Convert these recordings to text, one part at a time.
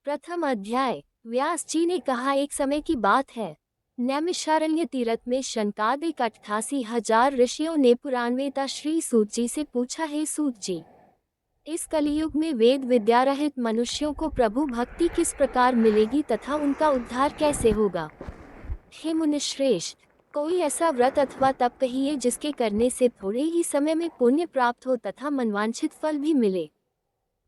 प्रथम अध्याय। व्यास जी ने कहा, एक समय की बात है, नैमिषारण्य तीरथ में शनकादिक 88,000 ऋषियों ने पुराणवेता श्री सूत जी से पूछा, हे सूत जी, इस कलियुग में वेद विद्या रहित मनुष्यों को प्रभु भक्ति किस प्रकार मिलेगी तथा उनका उद्धार कैसे होगा। हे मुनिश्रेष्ठ, कोई ऐसा व्रत अथवा तप कहिए जिसके करने से थोड़े ही समय में पुण्य प्राप्त हो तथा मनवांछित फल भी मिले।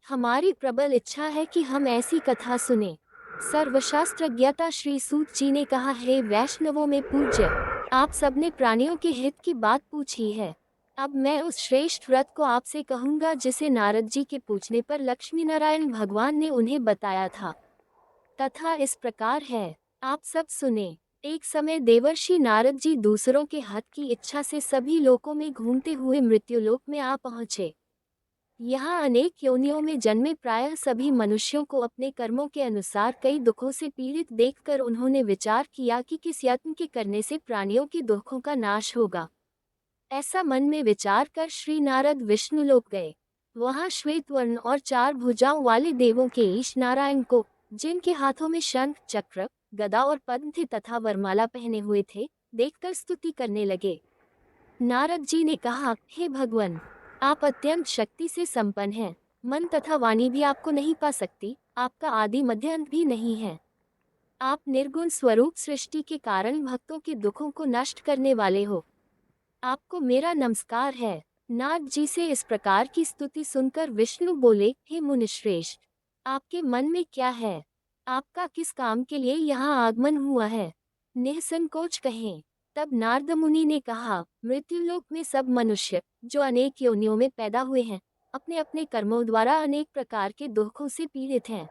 हमारी प्रबल इच्छा है कि हम ऐसी कथा सुने। सर्वशास्त्र ज्ञाता श्री सूत जी ने कहा, हे वैष्णवों में पूज्य, आप सबने प्राणियों के हित की बात पूछी है। अब मैं उस श्रेष्ठ व्रत को आपसे कहूंगा जिसे नारद जी के पूछने पर लक्ष्मी नारायण भगवान ने उन्हें बताया था। तथा इस प्रकार है, आप सब सुने। एक समय देवर्षि नारद जी दूसरों के हित की इच्छा से सभी लोकों में घूमते हुए मृत्युलोक में आ पहुँचे। यहाँ अनेक योनियों में जन्मे प्रायः सभी मनुष्यों को अपने कर्मों के अनुसार कई दुखों से पीड़ित देखकर उन्होंने विचार किया कि किस यत्न के करने से प्राणियों के दुखों का नाश होगा। ऐसा मन में विचार कर श्री नारद विष्णुलोक गए। वहाँ श्वेत वर्ण और 4 भुजाओं वाले देवों के ईश नारायण को, जिनके हाथों में शंख, चक्र, गदा और पद्म थे तथा वरमाला पहने हुए थे, देखकर स्तुति करने लगे। नारद जी ने कहा, हे भगवान, आप अत्यंत शक्ति से संपन्न हैं। मन तथा वाणी भी आपको नहीं पा सकती, आपका आदि मध्य अंत भी नहीं है। आप निर्गुण स्वरूप सृष्टि के कारण भक्तों के दुखों को नष्ट करने वाले हो। आपको मेरा नमस्कार है। नारद जी से इस प्रकार की स्तुति सुनकर विष्णु बोले, हे मुनिश्रेष्ठ, आपके मन में क्या है? आपका किस काम के लिए यहाँ आगमन हुआ है? निःसंकोच कहें। तब नारद मुनि ने कहा, मृत्युलोक में सब मनुष्य जो अनेक योनियों में पैदा हुए हैं, अपने अपने कर्मों द्वारा अनेक प्रकार के दुखों से पीड़ित हैं।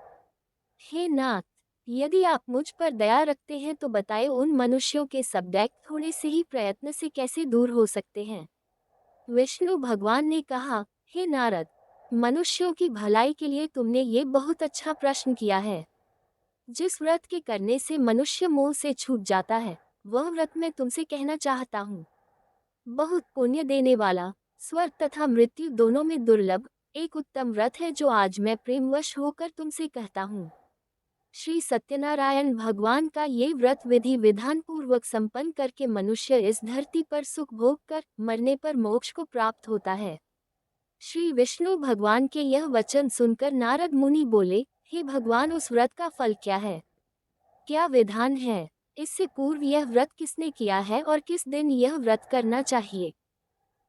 हे नाथ, यदि आप मुझ पर दया रखते हैं तो बताए, उन मनुष्यों के सब दैत्य थोड़े से ही प्रयत्न से कैसे दूर हो सकते हैं? विष्णु भगवान ने कहा, हे नारद, मनुष्यों की भलाई के लिए तुमने ये बहुत अच्छा प्रश्न किया है। जिस व्रत के करने से मनुष्य मोह से छूट जाता है, वह व्रत मैं तुमसे कहना चाहता हूँ। बहुत पुण्य देने वाला, स्वर्ग तथा मृत्यु दोनों में दुर्लभ एक उत्तम व्रत है जो आज मैं प्रेमवश होकर तुमसे कहता हूँ। श्री सत्यनारायण भगवान का ये व्रत विधि विधान पूर्वक संपन्न करके मनुष्य इस धरती पर सुख भोग कर मरने पर मोक्ष को प्राप्त होता है। श्री विष्णु भगवान के यह वचन सुनकर नारद मुनि बोले, हे भगवान, उस व्रत का फल क्या है? क्या विधान है? इससे पूर्व यह व्रत किसने किया है और किस दिन यह व्रत करना चाहिए?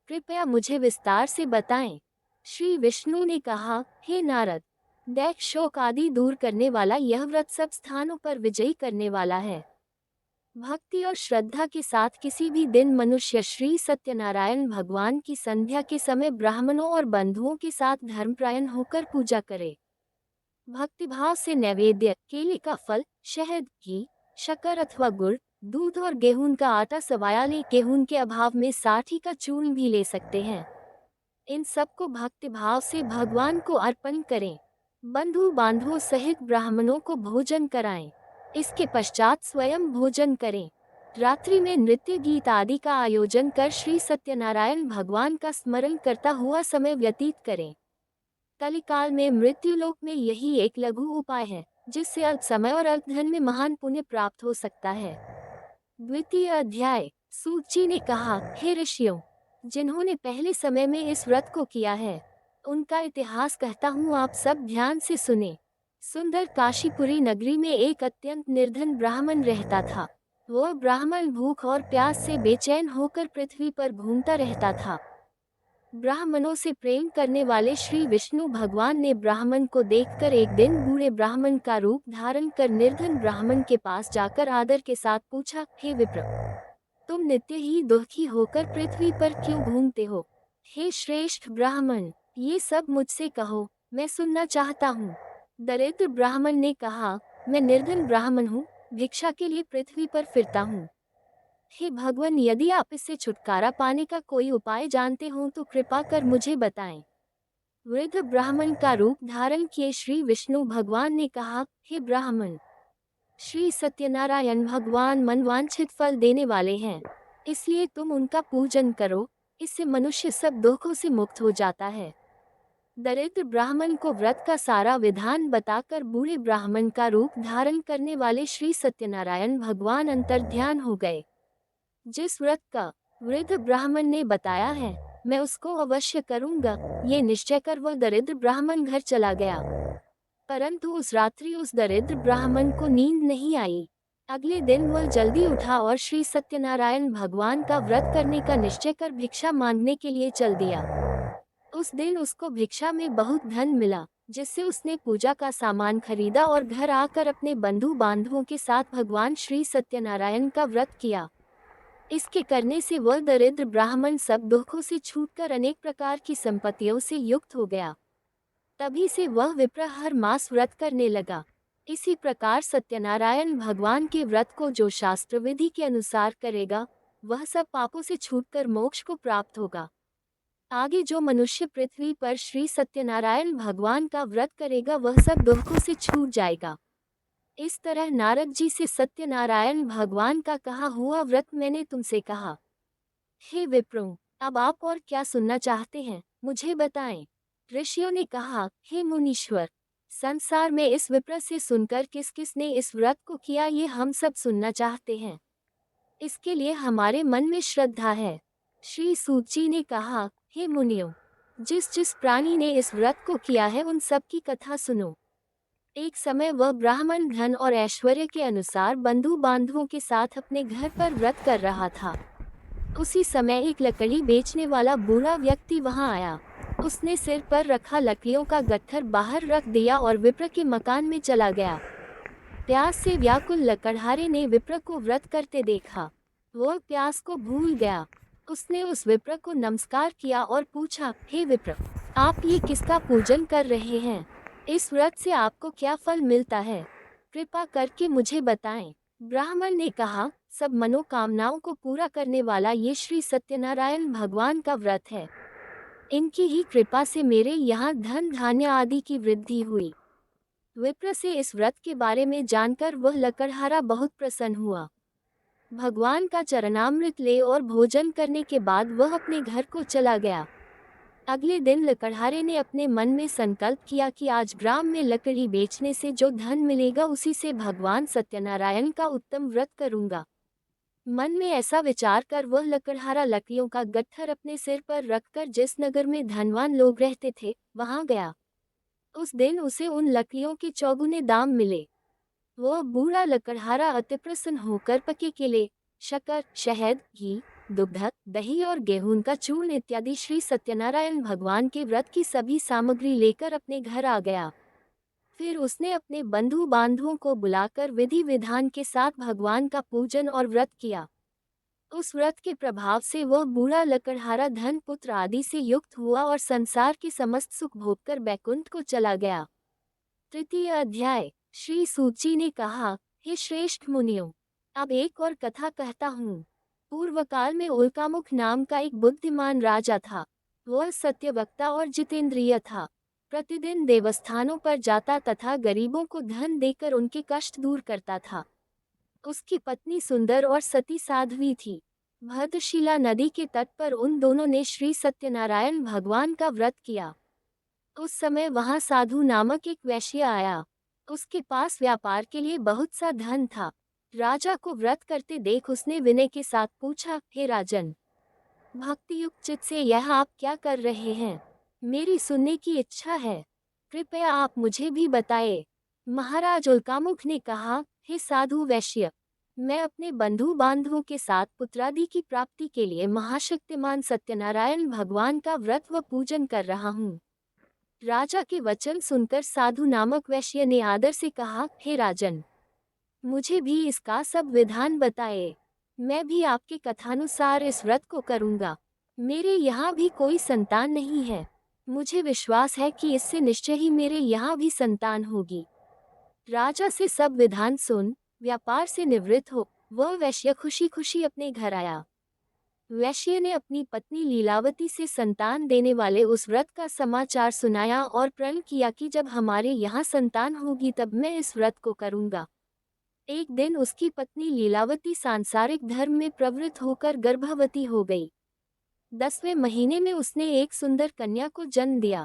कृपया मुझे विस्तार से बताएं। श्री विष्णु ने कहा, हे नारद, दैत्य शोक आदि दूर करने वाला यह व्रत सब स्थानों पर विजयी करने वाला है। भक्ति और श्रद्धा के साथ किसी भी दिन मनुष्य श्री सत्यनारायण भगवान की संध्या के समय ब्राह्मणों और बंधुओं के साथ धर्मप्रायण होकर पूजा करे। भक्तिभाव से नैवेद्य, केले का फल, शहद, घी, शक्कर अथवा गुड़, दूध और गेहूं का आटा सवाया ले। गेहूं के अभाव में साठी का चूर्ण भी ले सकते हैं। इन सबको भक्तिभाव से भगवान को अर्पण करें। बंधु बांधवों सहित ब्राह्मणों को भोजन कराएं। इसके पश्चात स्वयं भोजन करें। रात्रि में नृत्य गीत आदि का आयोजन कर श्री सत्यनारायण भगवान का स्मरण करता हुआ समय व्यतीत करें। कलिकाल में मृत्युलोक में यही एक लघु उपाय है जिससे अल्प समय और अल्प धन में महान पुण्य प्राप्त हो सकता है। द्वितीय अध्याय। सूत जी ने कहा, हे ऋषियों, जिन्होंने पहले समय में इस व्रत को किया है, उनका इतिहास कहता हूँ, आप सब ध्यान से सुने। सुंदर काशीपुरी नगरी में एक अत्यंत निर्धन ब्राह्मण रहता था। वह ब्राह्मण भूख और प्यास से बेचैन होकर पृथ्वी पर घूमता रहता था। ब्राह्मणों से प्रेम करने वाले श्री विष्णु भगवान ने ब्राह्मण को देखकर एक दिन बूढ़े ब्राह्मण का रूप धारण कर निर्धन ब्राह्मण के पास जाकर आदर के साथ पूछा, हे विप्र, तुम नित्य ही दुखी होकर पृथ्वी पर क्यों घूमते हो? हे श्रेष्ठ ब्राह्मण, ये सब मुझसे कहो, मैं सुनना चाहता हूँ। दरिद्र ब्राह्मण ने कहा, मैं निर्धन ब्राह्मण हूँ, भिक्षा के लिए पृथ्वी पर फिरता हूँ। हे भगवान, यदि आप इससे छुटकारा पाने का कोई उपाय जानते हो तो कृपा कर मुझे बताएं। वृद्ध ब्राह्मण का रूप धारण किए श्री विष्णु भगवान ने कहा, हे ब्राह्मण, श्री सत्यनारायण भगवान मनवांछित फल देने वाले हैं, इसलिए तुम उनका पूजन करो। इससे मनुष्य सब दुखों से मुक्त हो जाता है। दरिद्र ब्राह्मण को व्रत का सारा विधान बताकर बूढ़े ब्राह्मण का रूप धारण करने वाले श्री सत्यनारायण भगवान अंतर्ध्यान हो गए। जिस व्रत का वृद्ध ब्राह्मण ने बताया है, मैं उसको अवश्य करूंगा, ये निश्चय कर वह दरिद्र ब्राह्मण घर चला गया। परंतु उस रात्रि उस दरिद्र ब्राह्मण को नींद नहीं आई। अगले दिन वह जल्दी उठा और श्री सत्यनारायण भगवान का व्रत करने का निश्चय कर भिक्षा मांगने के लिए चल दिया। उस दिन उसको भिक्षा में बहुत धन मिला, जिससे उसने पूजा का सामान खरीदा और घर आकर अपने बंधु बांधवों के साथ भगवान श्री सत्यनारायण का व्रत किया। इसके करने से वह दरिद्र ब्राह्मण सब दुखों से छूटकर अनेक प्रकार की संपत्तियों से युक्त हो गया। तभी से वह विप्र हर मास व्रत करने लगा। इसी प्रकार सत्यनारायण भगवान के व्रत को जो शास्त्र विधि के अनुसार करेगा, वह सब पापों से छूटकर मोक्ष को प्राप्त होगा। आगे जो मनुष्य पृथ्वी पर श्री सत्यनारायण भगवान का व्रत करेगा, वह सब दुखों से छूट जाएगा। इस तरह नारद जी से सत्यनारायण भगवान का कहा हुआ व्रत मैंने तुमसे कहा। हे विप्रों, अब आप और क्या सुनना चाहते हैं, मुझे बताएं। ऋषियों ने कहा, हे मुनीश्वर, संसार में इस विप्र से सुनकर किस किस ने इस व्रत को किया, ये हम सब सुनना चाहते हैं। इसके लिए हमारे मन में श्रद्धा है। श्री सूत जी ने कहा, हे मुनियों, जिस जिस प्राणी ने इस व्रत को किया है, उन सब की कथा सुनो। एक समय वह ब्राह्मण धन और ऐश्वर्य के अनुसार बंधु बांधवों के साथ अपने घर पर व्रत कर रहा था। उसी समय एक लकड़ी बेचने वाला बूढ़ा व्यक्ति वहां आया। उसने सिर पर रखा लकड़ियों का गट्ठर बाहर रख दिया और विप्र के मकान में चला गया। प्यास से व्याकुल लकड़हारे ने विप्र को व्रत करते देखा। वह प्यास को भूल गया। उसने उस विप्र को नमस्कार किया और पूछा, हे विप्र, आप ये किसका पूजन कर रहे हैं? इस व्रत से आपको क्या फल मिलता है? कृपा करके मुझे बताएं। ब्राह्मण ने कहा, सब मनोकामनाओं को पूरा करने वाला ये श्री सत्यनारायण भगवान का व्रत है। इनकी ही कृपा से मेरे यहाँ धन धान्य आदि की वृद्धि हुई। विप्र से इस व्रत के बारे में जानकर वह लकड़हारा बहुत प्रसन्न हुआ। भगवान का चरणामृत ले और भोजन करने के बाद वह अपने घर को चला गया। अगले दिन लकड़हारे ने अपने मन में संकल्प किया कि आज ग्राम में लकड़ी बेचने से जो धन मिलेगा, उसी से भगवान सत्यनारायण का उत्तम व्रत करूंगा। मन में ऐसा विचार कर वह लकड़हारा लकड़ियों का गट्ठर अपने सिर पर रखकर जिस नगर में धनवान लोग रहते थे, वहां गया। उस दिन उसे उन लकड़ियों के चौगुने दाम मिले। वह बूढ़ा लकड़हारा अति प्रसन्न होकर पके केले, शक्कर, शहद, घी, दुग्ध, दही और गेहूं का चूर्ण इत्यादि श्री सत्यनारायण भगवान के व्रत की सभी सामग्री लेकर अपने घर आ गया। फिर उसने अपने बंधु बांधवों को बुलाकर विधि विधान के साथ भगवान का पूजन और व्रत किया। उस व्रत के प्रभाव से वह बूढ़ा लकड़हारा धन पुत्र आदि से युक्त हुआ और संसार के समस्त सुख भोगकर बैकुंठ को चला गया। तृतीय अध्याय। श्री सूत जी ने कहा, हे श्रेष्ठ मुनियों, अब एक और कथा कहता हूँ। पूर्व काल में उल्कामुख नाम का एक बुद्धिमान राजा था। वह सत्यवक्ता और जितेंद्रिय था। प्रतिदिन देवस्थानों पर जाता तथा गरीबों को धन देकर उनके कष्ट दूर करता था। उसकी पत्नी सुंदर और सती साध्वी थी। भद्रशिला नदी के तट पर उन दोनों ने श्री सत्यनारायण भगवान का व्रत किया। उस समय वहां साधु नामक एक वैश्य आया। उसके पास व्यापार के लिए बहुत सा धन था। राजा को व्रत करते देख उसने विनय के साथ पूछा, हे राजन, भक्ति युक्त चित्त से यह आप क्या कर रहे हैं? मेरी सुनने की इच्छा है, कृपया आप मुझे भी बताए। महाराज उल्कामुख ने कहा, हे साधु वैश्य, मैं अपने बंधु बांधवों के साथ पुत्रादि की प्राप्ति के लिए महाशक्तिमान सत्यनारायण भगवान का व्रत व पूजन कर रहा हूँ। राजा के वचन सुनकर साधु नामक वैश्य ने आदर से कहा, हे राजन, मुझे भी इसका सब विधान बताए। मैं भी आपके कथानुसार इस व्रत को करूंगा। मेरे यहाँ भी कोई संतान नहीं है। मुझे विश्वास है कि इससे निश्चय ही मेरे यहाँ भी संतान होगी। राजा से सब विधान सुन व्यापार से निवृत्त हो वह वैश्य खुशी खुशी अपने घर आया। वैश्य ने अपनी पत्नी लीलावती से संतान देने वाले उस व्रत का समाचार सुनाया और प्रण किया कि जब हमारे यहाँ संतान होगी तब मैं इस व्रत को करूंगा। एक दिन उसकी पत्नी लीलावती सांसारिक धर्म में प्रवृत्त होकर गर्भवती हो गई। 10वें महीने में उसने एक सुंदर कन्या को जन्म दिया।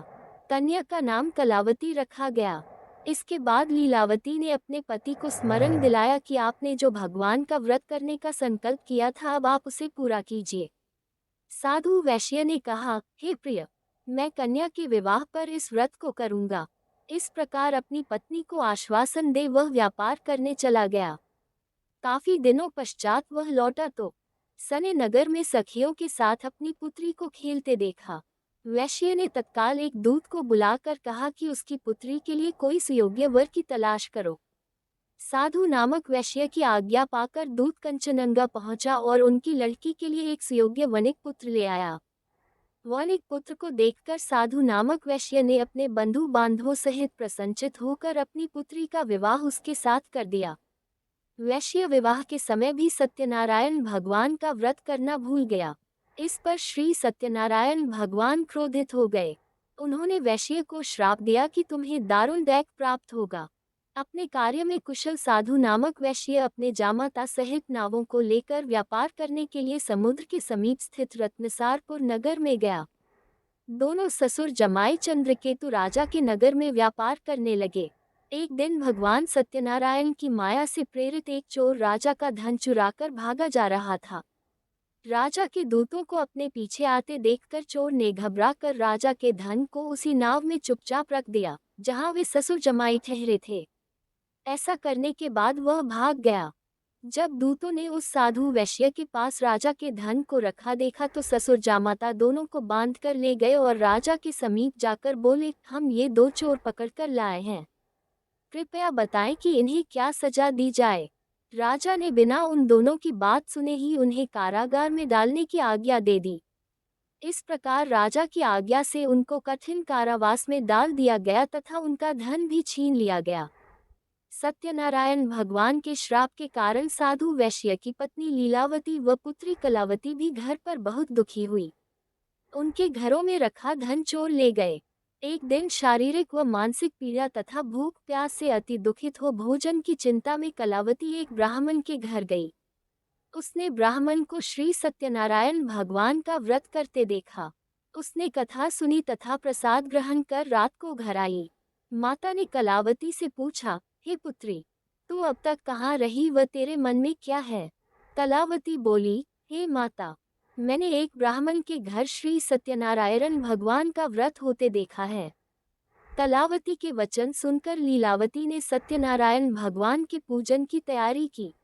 कन्या का नाम कलावती रखा गया। इसके बाद लीलावती ने अपने पति को स्मरण दिलाया कि आपने जो भगवान का व्रत करने का संकल्प किया था अब आप उसे पूरा कीजिए। साधु वैश्य ने कहा, हे प्रिय, मैं कन्या के विवाह पर इस व्रत को करूंगा। इस प्रकार अपनी पत्नी को आश्वासन दे वह व्यापार करने चला गया। काफी दिनों पश्चात वह लौटा तो सने नगर में सखियों के साथ अपनी पुत्री को खेलते देखा। वैश्य ने तत्काल एक दूत को बुलाकर कहा कि उसकी पुत्री के लिए कोई सुयोग्य वर की तलाश करो। साधु नामक वैश्य की आज्ञा पाकर दूत कंचनंगा पहुंचा और उनकी लड़की के लिए एक सुयोग्य वणिक पुत्र ले आया। वणिक पुत्र को देखकर साधु नामक वैश्य ने अपने बंधु बांधवों सहित प्रसन्नचित होकर अपनी पुत्री का विवाह उसके साथ कर दिया। वैश्य विवाह के समय भी सत्यनारायण भगवान का व्रत करना भूल गया। इस पर श्री सत्यनारायण भगवान क्रोधित हो गए। उन्होंने वैश्य को श्राप दिया कि तुम्हें दारुण दैक प्राप्त होगा। अपने कार्य में कुशल साधु नामक वैश्य अपने जामाता सहित नावों को लेकर व्यापार करने के लिए समुद्र के समीप स्थित रत्नसारपुर नगर में गया। दोनों ससुर जमाई चंद्रकेतु राजा के नगर में व्यापार करने लगे। एक दिन भगवान सत्यनारायण की माया से प्रेरित एक चोर राजा का धन चुराकर भागा जा रहा था। राजा के दूतों को अपने पीछे आते देखकर चोर ने घबराकर राजा के धन को उसी नाव में चुपचाप रख दिया जहां वे ससुर जमाई ठहरे थे। ऐसा करने के बाद वह भाग गया। जब दूतों ने उस साधु वैश्य के पास राजा के धन को रखा देखा तो ससुर जामाता दोनों को बांधकर ले गए और राजा के समीप जाकर बोले, हम ये दो चोर पकड़कर लाए हैं, कृपया बताएं कि इन्हें क्या सजा दी जाए। राजा ने बिना उन दोनों की बात सुने ही उन्हें कारागार में डालने की आज्ञा दे दी। इस प्रकार राजा की आज्ञा से उनको कठिन कारावास में डाल दिया गया तथा उनका धन भी छीन लिया गया। सत्यनारायण भगवान के श्राप के कारण साधु वैश्य की पत्नी लीलावती व पुत्री कलावती भी घर पर बहुत दुखी हुई। उनके घरों में रखा धन चोर ले गए। एक दिन शारीरिक व मानसिक पीड़ा तथा भूख प्यास से अति दुखित हो भोजन की चिंता में कलावती एक ब्राह्मण के घर गई। उसने ब्राह्मण को श्री सत्यनारायण भगवान का व्रत करते देखा। उसने कथा सुनी तथा प्रसाद ग्रहण कर रात को घर आई। माता ने कलावती से पूछा, हे पुत्री, तू अब तक कहाँ रही व तेरे मन में क्या है? कलावती बोली, हे माता, मैंने एक ब्राह्मण के घर श्री सत्यनारायण भगवान का व्रत होते देखा है। कलावती के वचन सुनकर लीलावती ने सत्यनारायण भगवान के पूजन की तैयारी की।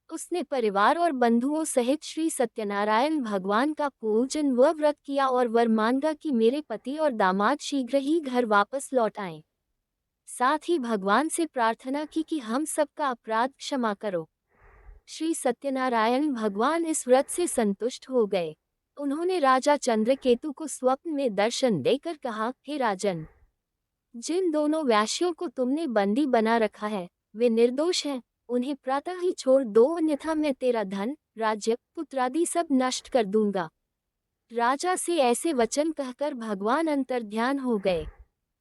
उसने परिवार और बंधुओं सहित श्री सत्यनारायण भगवान का पूजन व व्रत किया और वर मांगा कि मेरे पति और दामाद शीघ्र ही घर वापस लौट आएं। साथ ही भगवान से प्रार्थना की कि हम सबका अपराध क्षमा करो। श्री सत्यनारायण भगवान इस व्रत से संतुष्ट हो गए। उन्होंने राजा चंद्रकेतु को स्वप्न में दर्शन देकर कहा, हे राजन, जिन दोनों वैश्यों को तुमने बंदी बना रखा है वे निर्दोष हैं, उन्हें प्रातः ही छोड़ दो, अन्यथा मैं तेरा धन, राज्य, पुत्रादि सब नष्ट कर दूंगा। राजा से ऐसे वचन कहकर भगवान अंतर्ध्यान हो गए।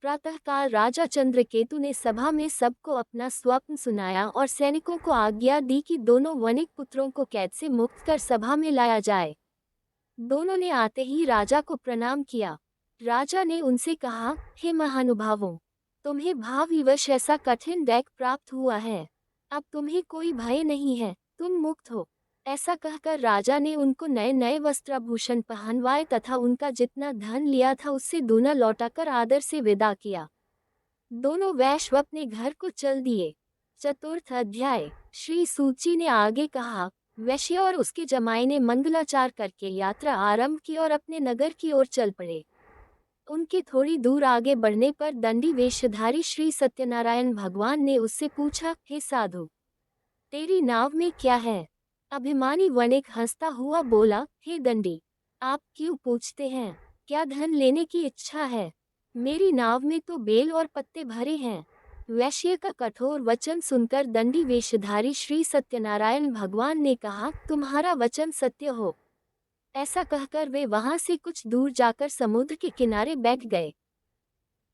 प्रातःकाल राजा चंद्रकेतु ने सभा में सबको अपना स्वप्न सुनाया और सैनिकों को आज्ञा दी कि दोनों वणिक पुत्रों को कैद से मुक्त कर सभा में लाया जाए। दोनों ने आते ही राजा को प्रणाम किया। राजा ने उनसे कहा, हे महानुभावों, तुम्हें भावविवश ऐसा कठिन दैक प्राप्त हुआ है, अब तुम्हें कोई भय नहीं है, तुम मुक्त हो। ऐसा कहकर राजा ने उनको नए नए वस्त्राभूषण पहनवाए तथा उनका जितना धन लिया था उससे दूना लौटाकर आदर से विदा किया। दोनों वैश्य अपने घर को चल दिए। चतुर्थ अध्याय। श्री सूची ने आगे कहा, वैश्य और उसके जमाई ने मंगलाचार करके यात्रा आरंभ की और अपने नगर की ओर चल पड़े। उनके थोड़ी दूर आगे बढ़ने पर दंडी वेशधारी श्री सत्यनारायण भगवान ने उससे पूछा, हे साधु, तेरी नाव में क्या है? अभिमानी वणिक हंसता हुआ बोला, हे दंडी, आप क्यों पूछते हैं? क्या धन लेने की इच्छा है? मेरी नाव में तो बेल और पत्ते भरे हैं। वैश्य का कठोर वचन सुनकर दंडी वेशधारी श्री सत्यनारायण भगवान ने कहा, तुम्हारा वचन सत्य हो। ऐसा कहकर वे वहां से कुछ दूर जाकर समुद्र के किनारे बैठ गए।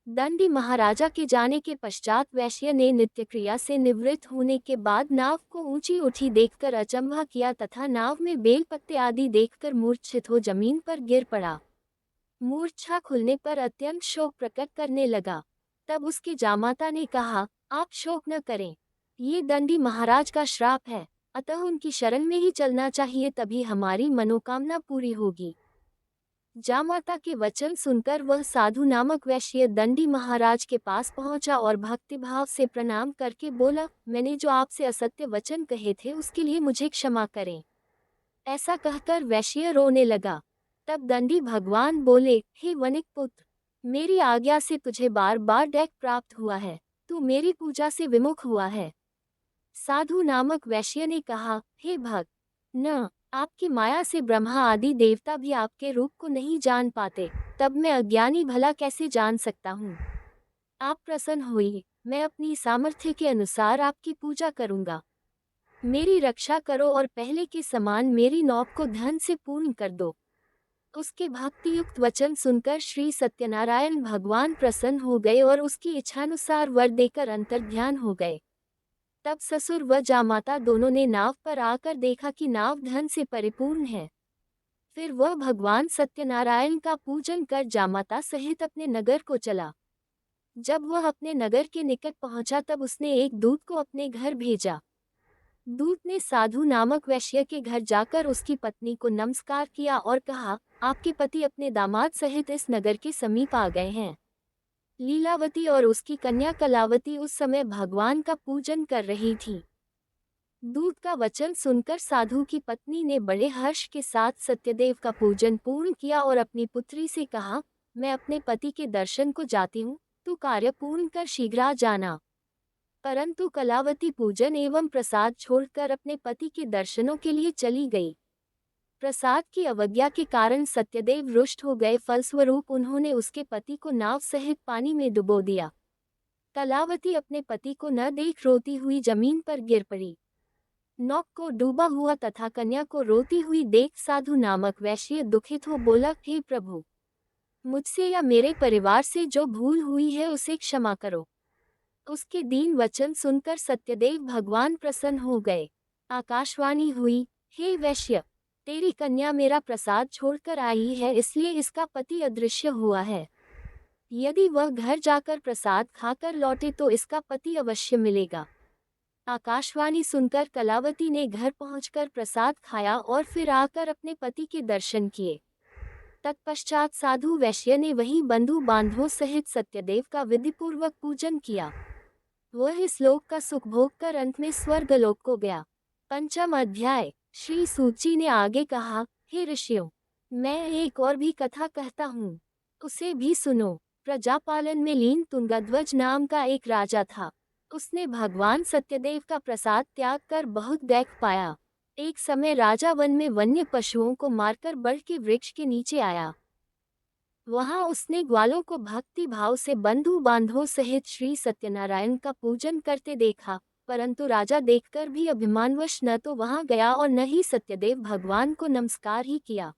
दंडी महाराजा के जाने के पश्चात वैश्य ने नित्य क्रिया से निवृत्त होने के बाद नाव को ऊंची उठी देखकर अचंभा किया तथा नाव में बेल पत्ते आदि देखकर मूर्छित हो जमीन पर गिर पड़ा। मूर्छा खुलने पर अत्यंत शोक प्रकट करने लगा। तब उसके जामाता ने कहा, आप शोक न करें, ये दंडी महाराज का श्राप है, अतः उनकी शरण में ही चलना चाहिए, तभी हमारी मनोकामना पूरी होगी। जामाता के वचन सुनकर वह साधु नामक वैश्य दंडी महाराज के पास पहुंचा और भक्तिभाव से प्रणाम करके बोला, मैंने जो आपसे असत्य वचन कहे थे उसके लिए मुझे क्षमा करें। ऐसा कहकर वैश्य रोने लगा। तब दंडी भगवान बोले, हे वनिक पुत्र, मेरी आज्ञा से तुझे बार बार दैक प्राप्त हुआ है, तू मेरी पूजा से विमुख हुआ है। साधु नामक वैश्य ने कहा, हे भक्त, न आपकी माया से ब्रह्मा आदि देवता भी आपके रूप को नहीं जान पाते, तब मैं अज्ञानी भला कैसे जान सकता हूँ। आप प्रसन्न होइए, मैं अपनी सामर्थ्य के अनुसार आपकी पूजा करूँगा। मेरी रक्षा करो और पहले के समान मेरी नौक को धन से पूर्ण कर दो। उसके भक्तियुक्त वचन सुनकर श्री सत्यनारायण भगवान प्रसन्न हो गए और उसकी इच्छानुसार वर देकर अंतर्ध्यान हो गए। तब ससुर व जामाता दोनों ने नाव पर आकर देखा कि नाव धन से परिपूर्ण है। फिर वह भगवान सत्यनारायण का पूजन कर जामाता सहित अपने नगर को चला। जब वह अपने नगर के निकट पहुंचा तब उसने एक दूत को अपने घर भेजा। दूत ने साधु नामक वैश्य के घर जाकर उसकी पत्नी को नमस्कार किया और कहा, आपके पति अपने दामाद सहित इस नगर के समीप आ गए हैं। लीलावती और उसकी कन्या कलावती उस समय भगवान का पूजन कर रही थी। दूत का वचन सुनकर साधु की पत्नी ने बड़े हर्ष के साथ सत्यदेव का पूजन पूर्ण किया और अपनी पुत्री से कहा, मैं अपने पति के दर्शन को जाती हूँ, तू कार्य पूर्ण कर शीघ्र आ जाना। परंतु कलावती पूजन एवं प्रसाद छोड़कर अपने पति के दर्शनों के लिए चली गई। प्रसाद की अवज्ञा के कारण सत्यदेव रुष्ट हो गए, फलस्वरूप उन्होंने उसके पति को नाव सहित पानी में डुबो दिया। कलावती अपने पति को न देख रोती हुई जमीन पर गिर पड़ी। नौक को डूबा हुआ तथा कन्या को रोती हुई देख साधु नामक वैश्य दुखित हो बोला, हे प्रभु, मुझसे या मेरे परिवार से जो भूल हुई है उसे क्षमा करो। उसके दीन वचन सुनकर सत्यदेव भगवान प्रसन्न हो गए। आकाशवाणी हुई, हे वैश्य, तेरी कन्या मेरा प्रसाद छोड़कर आई है, इसलिए इसका पति अदृश्य हुआ है। यदि वह घर जाकर प्रसाद खाकर लौटे तो इसका पति अवश्य मिलेगा। आकाशवाणी सुनकर कलावती ने घर पहुंचकर प्रसाद खाया और फिर आकर अपने पति के दर्शन किए। तत्पश्चात साधु वैश्य ने वहीं बंधु बांधवों सहित सत्यदेव का विधिपूर्वक पूजन किया। वह इस लोक का सुख भोग कर अंत में स्वर्गलोक को गया। पंचम अध्याय। श्री सूची ने आगे कहा, हे ऋषियों, मैं एक और भी कथा कहता हूँ, उसे भी सुनो। प्रजापालन में लीन तुंगध्वज नाम का एक राजा था। उसने भगवान सत्यदेव का प्रसाद त्याग कर बहुत दैख पाया। एक समय राजा वन में वन्य पशुओं को मारकर बड़ के वृक्ष के नीचे आया। वहां उसने ग्वालों को भक्ति भाव से बंधु बांधवों सहित श्री सत्यनारायण का पूजन करते देखा, परंतु राजा देखकर भी अभिमानवश न तो वहां गया और न ही सत्यदेव भगवान को नमस्कार ही किया।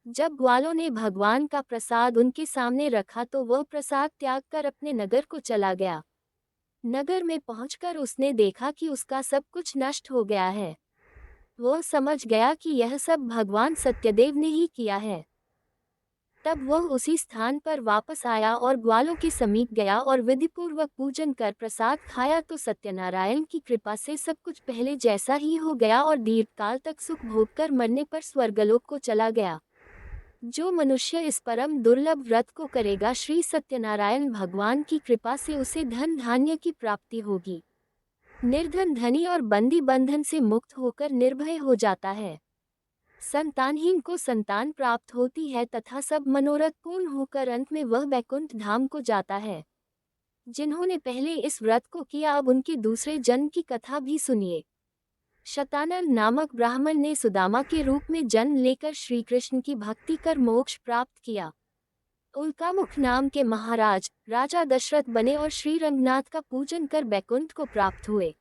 जब ग्वालों ने भगवान का प्रसाद उनके सामने रखा तो वह प्रसाद त्याग कर अपने नगर को चला गया। नगर में पहुंचकर उसने देखा कि उसका सब कुछ नष्ट हो गया है। वह समझ गया कि यह सब भगवान सत्यदेव ने ही किया है। तब वह उसी स्थान पर वापस आया और ग्वालों के समीप गया और विधिपूर्वक पूजन कर प्रसाद खाया तो सत्यनारायण की कृपा से सब कुछ पहले जैसा ही हो गया और दीर्घकाल तक सुख भोग कर मरने पर स्वर्गलोक को चला गया। जो मनुष्य इस परम दुर्लभ व्रत को करेगा, श्री सत्यनारायण भगवान की कृपा से उसे धन धान्य की प्राप्ति होगी। निर्धन धनी और बंदी बंधन से मुक्त होकर निर्भय हो जाता है। संतानहीन को संतान प्राप्त होती है तथा सब मनोरथ पूर्ण होकर अंत में वह वैकुंठ धाम को जाता है। जिन्होंने पहले इस व्रत को किया, अब उनके दूसरे जन्म की कथा भी सुनिए। शतानन नामक ब्राह्मण ने सुदामा के रूप में जन्म लेकर श्री कृष्ण की भक्ति कर मोक्ष प्राप्त किया। उल्कामुख नाम के महाराज राजा दशरथ बने और श्री रंगनाथ का पूजन कर बैकुंठ को प्राप्त हुए।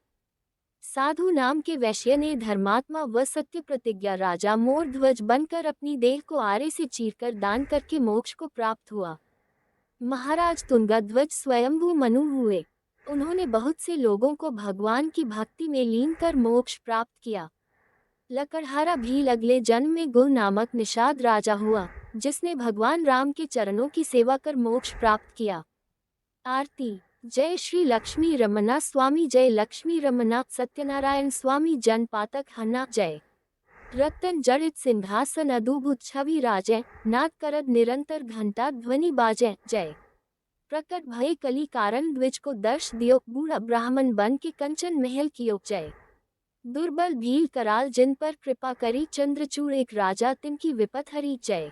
साधु नाम के वैश्य ने धर्मात्मा व सत्य प्रतिज्ञा राजा मोरध्वज बनकर अपनी देह को आरे से चीरकर दान करके मोक्ष को प्राप्त हुआ। महाराज तुंगध्वज स्वयंभू मनु हुए। उन्होंने बहुत से लोगों को भगवान की भक्ति में लीन कर मोक्ष प्राप्त किया। लकड़हारा भी अगले जन्म में गुल नामक निषाद राजा हुआ। जिसने भगवान राम के चरणों की सेवा कर मोक्ष प्राप्त किया। आरती। जय श्री लक्ष्मी रमना स्वामी, जय लक्ष्मी रमना। सत्यनारायण स्वामी जन पातक हन्ना। जय रतन जड़ित सिंहासन अदूभुत छवि राजय, नाद करद निरंतर घंटा ध्वनि बाजय। जय प्रकट भय कली कारण द्विज को दर्श दियो, बूढ़ा ब्राह्मण बन के कंचन महल कियो। जय दुर्बल भील कराल जिन पर कृपा करी, चंद्रचूड़ एक राजा तिनकी विपत हरी। जय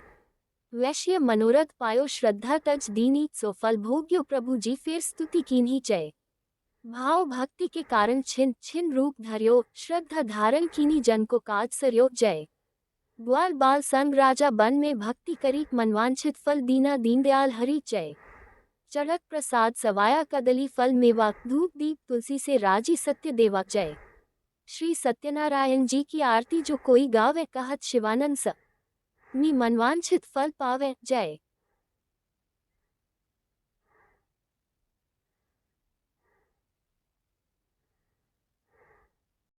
वैश्य मनोरथ पायो, श्रद्धा तज दीनी, सो फल भोग्यो प्रभु जी फिर स्तुति कीन्ही। जय भाव भक्ति के कारण छिन छिन रूप धर्यो, श्रद्धा धारण कीनी जन को काज सरयो। जय ग्वाल बाल संग राजा बन में भक्ति करी, मनवांछित फल दीना दीनदयाल हरि। जय चढ़क प्रसाद सवाया कदली फल मेवा, धूप दीप तुलसी से राजी सत्य देवा। जय श्री सत्यनारायण जी की आरती जो कोई गावे, कहत शिवानंद स मी मनवांछित फल पावे। जय